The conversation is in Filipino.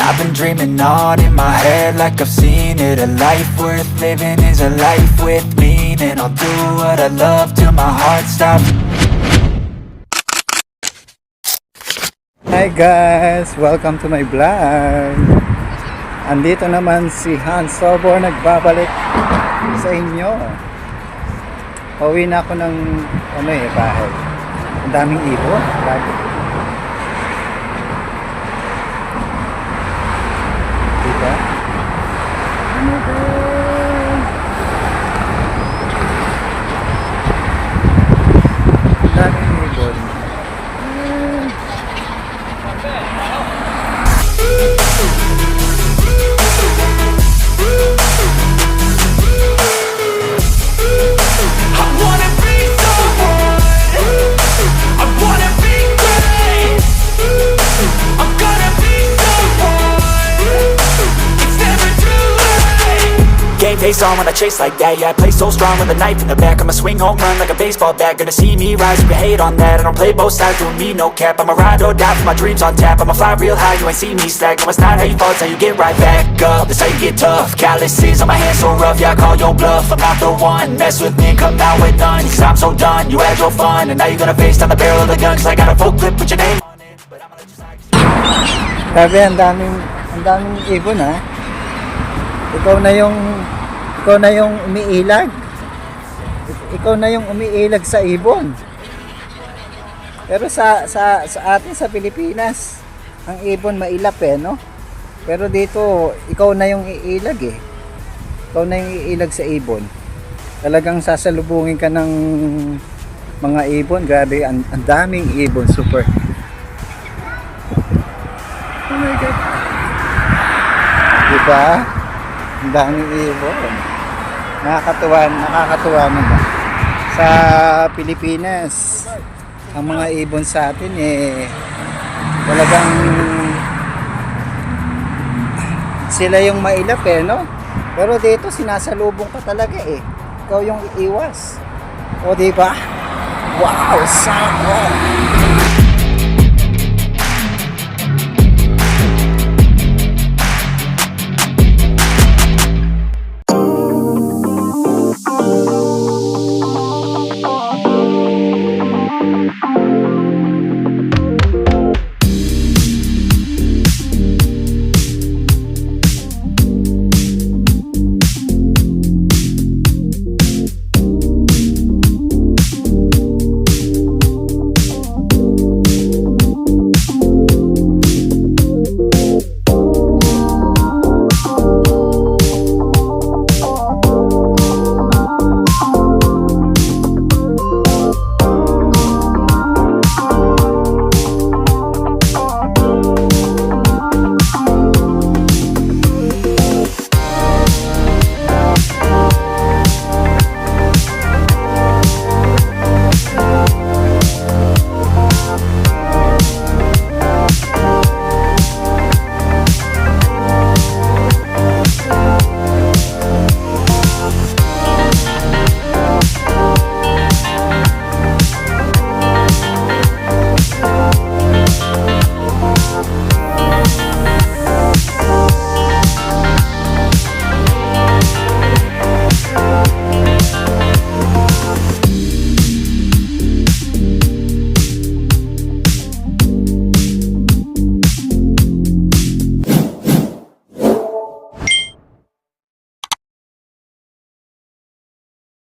I've been dreaming on in my head like I've seen it. A life worth living is a life with meaning. I'll do what I love till my heart stops. Hi guys! Welcome to my vlog. Andito naman si Hans Sobo, nagbabalik sa inyo. Pauwi na ako ng bahay. Ang daming ibon. Grabe. Diba? Ang daming ibon. Game face on when I chase like that. Yeah, I play so strong with a knife in the back. I'ma swing home run like a baseball bat. Gonna see me rise if you hate on that. I don't play both sides, doing me no cap. I'ma ride or die for my dreams on tap. I'ma fly real high, you ain't see me slack. No, it's not how you fall, it's how you get right back up. That's how you get tough. Calluses on my hands so rough, yeah, I call your bluff. I'm not the one, mess with me and come out with none. Cause I'm so done, you had your fun. And now you're gonna face down the barrel of the gun. Cause I got a full clip with your name on it. But I'ma let you slide. Sabi, ang daming ibon ha. Ikaw na yung umiilag. Ikaw na yung umiilag sa ibon. Pero sa atin sa Pilipinas, ang ibon mailap no? Pero dito, ikaw na yung iilag Ikaw na yung iilag sa ibon. Talagang sasalubungin ka ng mga ibon. Grabe, ang daming ibon, super. Oh my God. Diba? Ang daming ibon. Nakakatuwa naman. Sa Pilipinas, ang mga ibon sa atin talagang sila yung mailap no? Pero dito sinasalubong ka talaga Ikaw yung iiwas. O diba? Wow, sarap!